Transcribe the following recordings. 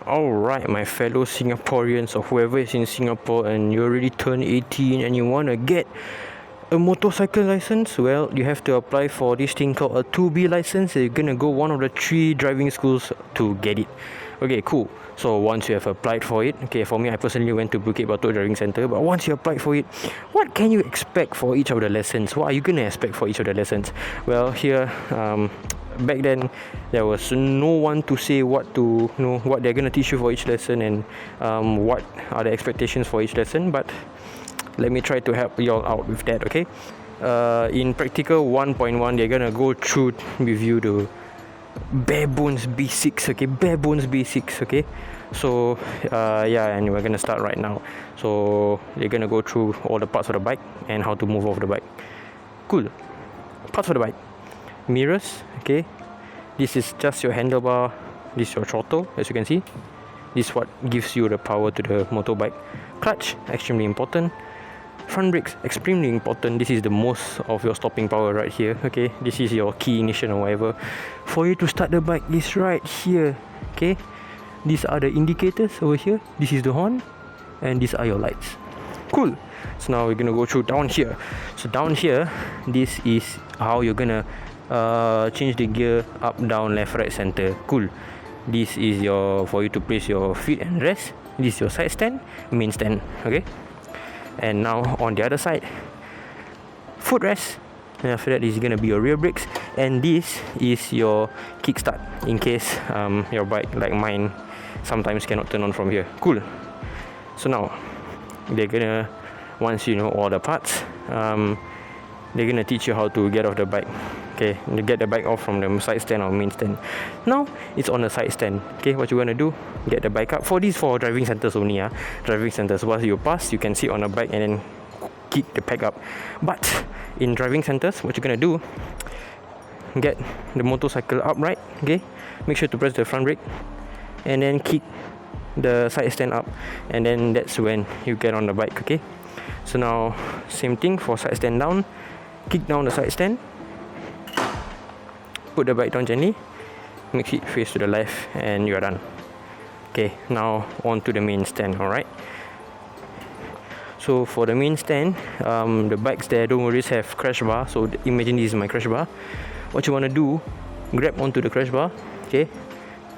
Alright, my fellow Singaporeans or whoever is in Singapore and you already turned 18 and you want to get a motorcycle license, well, you have to apply for this thing called a 2B license. You're gonna go one of the 3 driving schools to get it. Okay, cool. So once you have applied for it, okay, for me, I personally went to Bukit Batok Driving Centre. But once you applied for it, what can you expect for each of the lessons? What are you gonna expect for each of the lessons? Well, here, back then, there was no one to say what they're gonna teach you for each lesson and what are the expectations for each lesson. But let me try to help you all out with that, okay? In practical 1.1, they're gonna go through with you the bare bones basics, okay? Bare bones basics, okay? So and we're gonna start right now. So they're gonna go through all the parts of the bike and how to move off the bike. Cool. Parts of the bike: mirrors, okay? This is just your handlebar. This is your throttle, as you can see. This is what gives you the power to the motorbike. Clutch, extremely important. Front brakes, extremely important. This is the most of your stopping power right here, okay? This is your key ignition or whatever. For you to start the bike is right here, okay? These are the indicators over here. This is the horn, and these are your lights. Cool. So now we're gonna go through down here. So down here, this is how you're gonna change the gear: up, down, left, right, center. Cool. This is for you to place your feet and rest. This is your side stand, main stand, okay? And now on the other side, footrest. And after that, this is gonna be your rear brakes, and this is your kickstart in case your bike, like mine, sometimes cannot turn on from here. Cool. So now they're gonna, once you know all the parts, they're gonna teach you how to get off the bike. Okay, you get the bike off from the side stand or main stand. Now it's on the side stand. Okay, what you wanna do? Get the bike up. For driving centers only. Driving centers. Once you pass, you can sit on the bike and then kick the peg up. But in driving centers, what you're gonna do? Get the motorcycle upright. Okay, make sure to press the front brake and then kick the side stand up, and then that's when you get on the bike. Okay, so now same thing for side stand down. Kick down the side stand. Put the bike down gently, make it face to the left, and you are done. Okay, now on to the main stand. Alright, so for the main stand, the bikes there don't always have crash bar. So imagine this is my crash bar. What you want to do, grab onto the crash bar. Okay,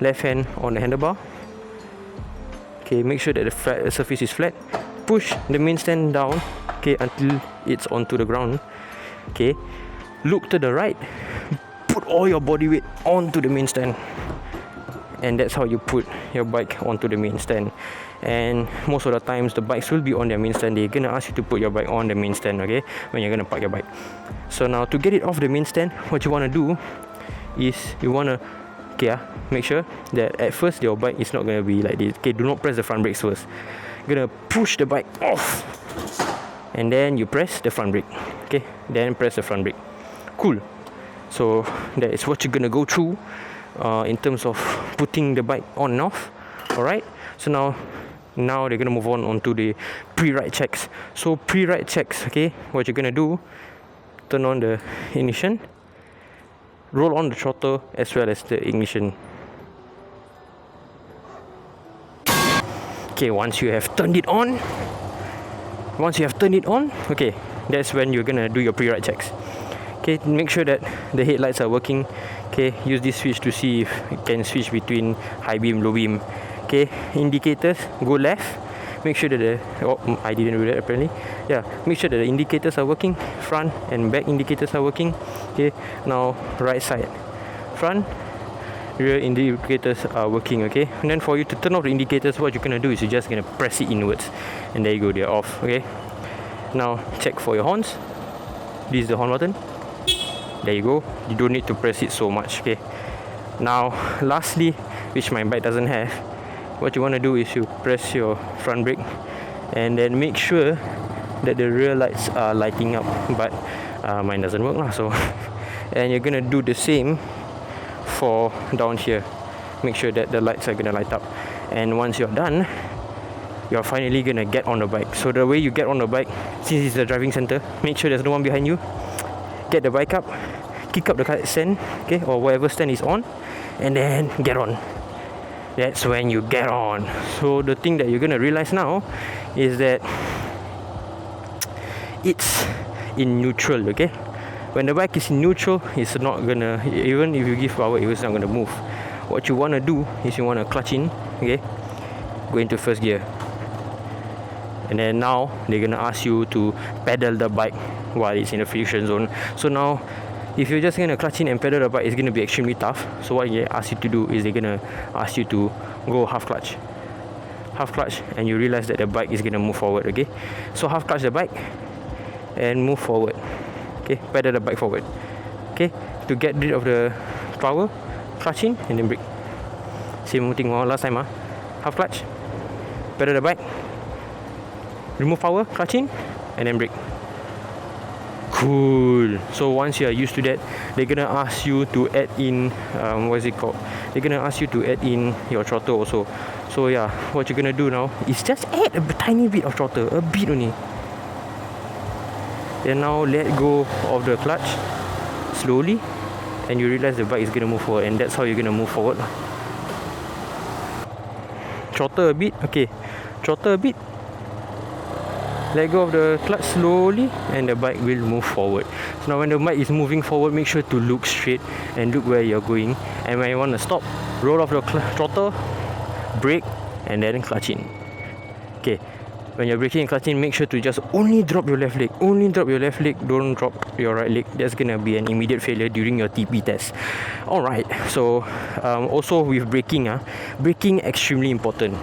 left hand on the handlebar. Okay, make sure that the surface is flat. Push the main stand down, okay, until it's onto the ground. Okay, look to the right. Put all your body weight onto the main stand, and that's how you put your bike onto the main stand. And most of the times the bikes will be on their main stand. They're gonna ask you to put your bike on the main stand, okay, when you're gonna park your bike. So now to get it off the main stand, what you want to do is you want to make sure that at first your bike is not gonna be like this. Okay, do not press the front brakes first. You're gonna push the bike off, and then you press the front brake. Okay, then press the front brake. Cool. So that is what you're gonna go through in terms of putting the bike on and off. Alright, so now they're gonna move on to the pre-ride checks. So pre-ride checks, okay, what you're gonna do: turn on the ignition, roll on the throttle as well as the ignition. Okay, once you have turned it on, okay, that's when you're gonna do your pre-ride checks. Okay, make sure that the headlights are working. Okay, use this switch to see if you can switch between high beam, low beam. Okay, indicators, go left. Make sure that I didn't do that apparently. Yeah, make sure that the indicators are working. Front and back indicators are working. Okay, now right side, front, rear indicators are working. Okay, and then for you to turn off the indicators, what you're gonna do is you're just gonna press it inwards, and there you go, they're off. Okay, now check for your horns. This is the horn button. There you go. You don't need to press it so much. Okay, now lastly, which my bike doesn't have, what you want to do is you press your front brake and then make sure that the rear lights are lighting up, but mine doesn't work lah. So and you're gonna do the same for down here. Make sure that the lights are gonna light up, and once you're done, you're finally gonna get on the bike. So the way you get on the bike, since it's the driving center, make sure there's no one behind you. Get the bike up, kick up the stand, okay, or whatever stand is on, and then get on. that's when you get on. So the thing that you're gonna realize now is that it's in neutral, okay? When the bike is in neutral, it's not gonna, even if you give power, it's not gonna move. What you wanna do is you wanna clutch in, okay? Go into first gear. And then now they're gonna ask you to pedal the bike while it's in the friction zone. So now if you're just gonna clutch in and pedal the bike, it's gonna be extremely tough. So what they ask you to do is they're gonna ask you to go half clutch, and you realize that the bike is gonna move forward, okay? So half clutch the bike and move forward, okay? Pedal the bike forward, okay? To get rid of the power, clutch in and then brake. Same thing last time, half clutch, pedal the bike, remove power, clutch in and then brake. Cool. So once you are used to that, they're gonna ask you to add in they're gonna ask you to add in your throttle also. So yeah, what you're gonna do now is just add a tiny bit of throttle, a bit only. Then now let go of the clutch slowly, and you realize the bike is gonna move forward, and that's how you're gonna move forward. Throttle a bit, okay. Throttle a bit. Let go of the clutch slowly, and the bike will move forward. So now when the bike is moving forward, make sure to look straight and look where you're going. And when you want to stop, roll off the throttle, brake, and then clutch in. Okay, when you're braking and clutching, make sure to just only drop your left leg. Only drop your left leg, don't drop your right leg. That's gonna be an immediate failure during your TP test. Alright, so also with braking, braking extremely important.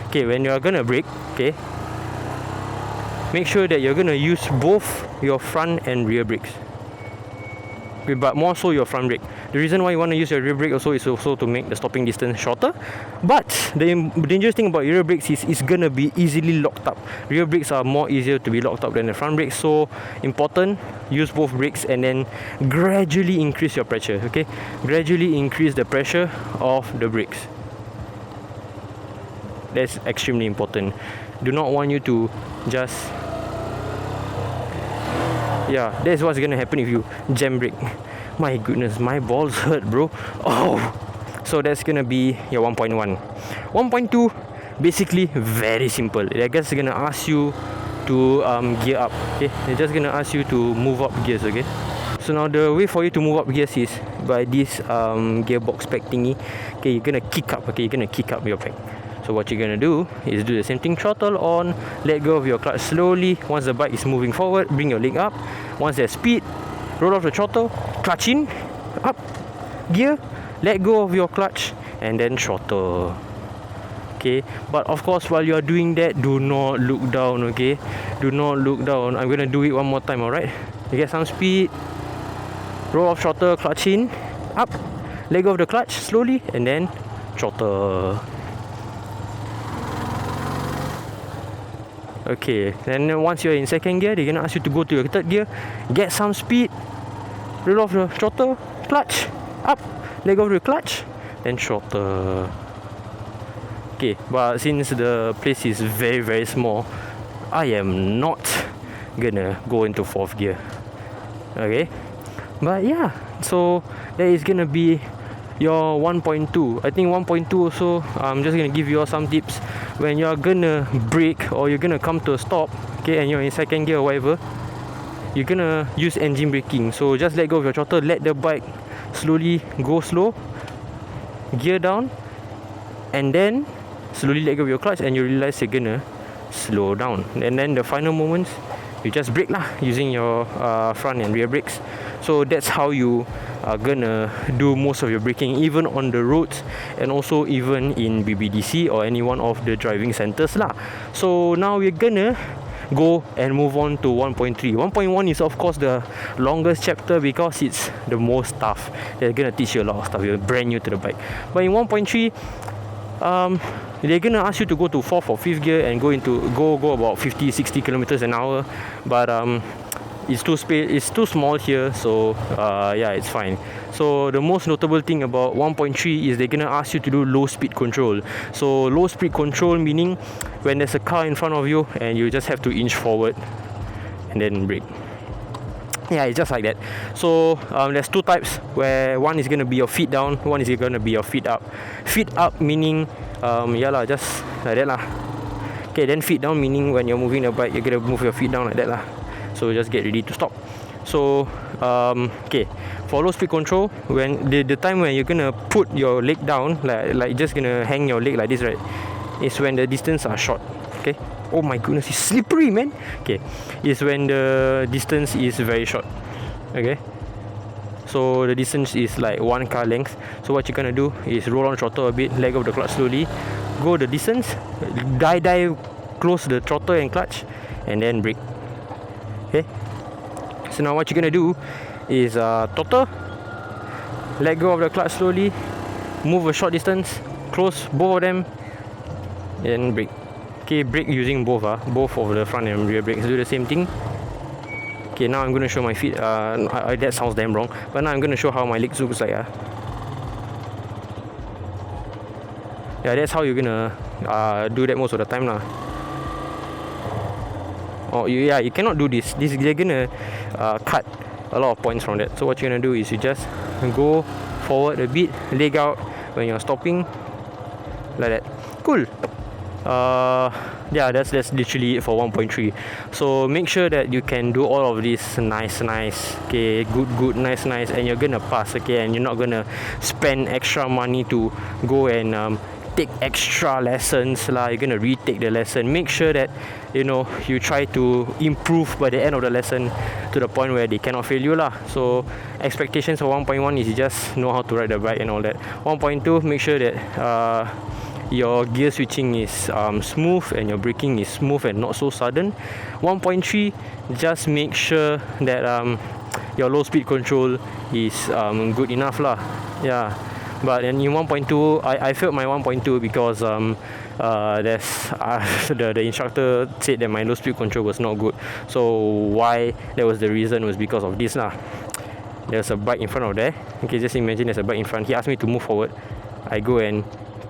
Okay, when you're gonna brake, okay, make sure that you're gonna use both your front and rear brakes. Okay, but more so your front brake. The reason why you want to use your rear brake also is also to make the stopping distance shorter. But the dangerous thing about rear brakes is it's gonna be easily locked up. Rear brakes are more easier to be locked up than the front brakes. So important, use both brakes and then gradually increase your pressure. Okay, gradually increase the pressure of the brakes. That's extremely important. Do not want you to just, yeah, that's what's gonna happen if you jam brake. My goodness, my balls hurt, bro. Oh, so that's gonna be your 1.1. 1.2, basically very simple. They're just gonna ask you to gear up. Okay, they're just gonna ask you to move up gears. Okay, so now the way for you to move up gears is by this gearbox pack thingy. Okay, you're gonna kick up. Okay, you're gonna kick up your pack. So what you're gonna do is do the same thing, throttle on, let go of your clutch slowly. Once the bike is moving forward, bring your leg up. Once there's speed, roll off the throttle, clutch in, up, gear, let go of your clutch, and then throttle. Okay, but of course while you are doing that, do not look down, okay? Do not look down. I'm gonna do it one more time, alright? You get some speed, roll off throttle, clutch in, up, let go of the clutch slowly, and then throttle. Okay, then once you're in second gear, they're gonna ask you to go to your third gear, get some speed, roll off the throttle, clutch, up, let go of the clutch, then throttle. Okay, but since the place is very very small, I am not gonna go into fourth gear. Okay, but yeah, so that is gonna be your 1.2. I think 1.2 also, I'm just gonna give you all some tips. When you're gonna brake or you're gonna come to a stop, okay, and you're in second gear or whatever, you're gonna use engine braking. So just let go of your throttle, let the bike slowly go slow, gear down, and then slowly let go of your clutch, and you realize you're gonna slow down. And then the final moments, you just brake lah using your front and rear brakes. So that's how you are gonna do most of your braking, even on the roads and also even in BBDC or any one of the driving centers lah. So now we're gonna go and move on to 1.3. 1.1 is of course the longest chapter because it's the most tough. They're gonna teach you a lot of stuff. You're brand new to the bike. But in 1.3, they're gonna ask you to go to 4th or 5th gear and go about 50-60 kilometers an hour. But it's too small here, so yeah, it's fine. So the most notable thing about 1.3 is they're gonna ask you to do low speed control. So low speed control meaning when there's a car in front of you and you just have to inch forward and then brake. Yeah, it's just like that. So there's two types, where one is gonna be your feet down, one is gonna be your feet up. Feet up meaning just like that lah. Okay, then feet down meaning when you're moving the bike, you're gonna move your feet down like that lah. So just get ready to stop. So okay, for low speed control, when the time when you're gonna put your leg down, like just gonna hang your leg like this, right, is when the distance are short. Okay. Oh my goodness, it's slippery, man. Okay, is when the distance is very short. Okay, so the distance is like 1 car length. So what you're gonna do is roll on throttle a bit, let go of the clutch slowly, go the distance, dive, close the throttle and clutch, and then brake. Okay, so now what you're gonna do is throttle, let go of the clutch slowly, move a short distance, close both of them, and brake. Okay, brake using both of the front and rear brakes. Do the same thing. Okay, now I'm going to show my feet. That sounds damn wrong, but now I'm going to show how my legs looks like. Yeah, that's how you're going to do that most of the time lah. Oh yeah, you cannot do this. They're going to cut a lot of points from that. So what you're going to do is you just go forward a bit, leg out when you're stopping, like that. Cool. Yeah, that's literally it for 1.3. So make sure that you can do all of this nice, okay, good, nice, and you're gonna pass, okay, and you're not gonna spend extra money to go and take extra lessons lah. You're gonna retake the lesson. Make sure that you try to improve by the end of the lesson to the point where they cannot fail you lah. So expectations for 1.1 is you just know how to ride the bike and all that. 1.2, make sure that your gear switching is smooth and your braking is smooth and not so sudden. 1.3, just make sure that your low speed control is good enough lah. Yeah, but in 1.2, I failed my 1.2 because the instructor said that my low speed control was not good. So why that was the reason was because of this lah. There's a bike in front of there. Okay, just imagine there's a bike in front. He asked me to move forward. I go and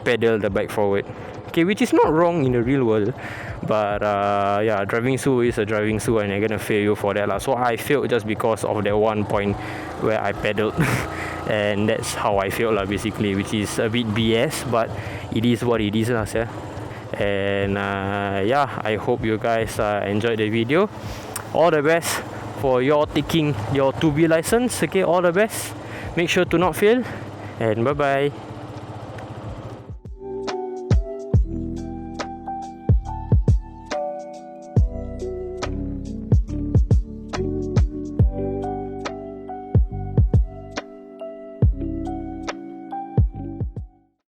pedal the bike forward. Okay, which is not wrong in the real world, but yeah, driving school is a driving school and they're gonna fail you for that lah. So I failed just because of that one point where I pedaled and that's how I failed lah, basically, which is a bit BS, but it is what it is lah, yeah. And yeah, I hope you guys enjoyed the video. All the best for your taking your 2B license. Okay, all the best. Make sure to not fail, and bye bye.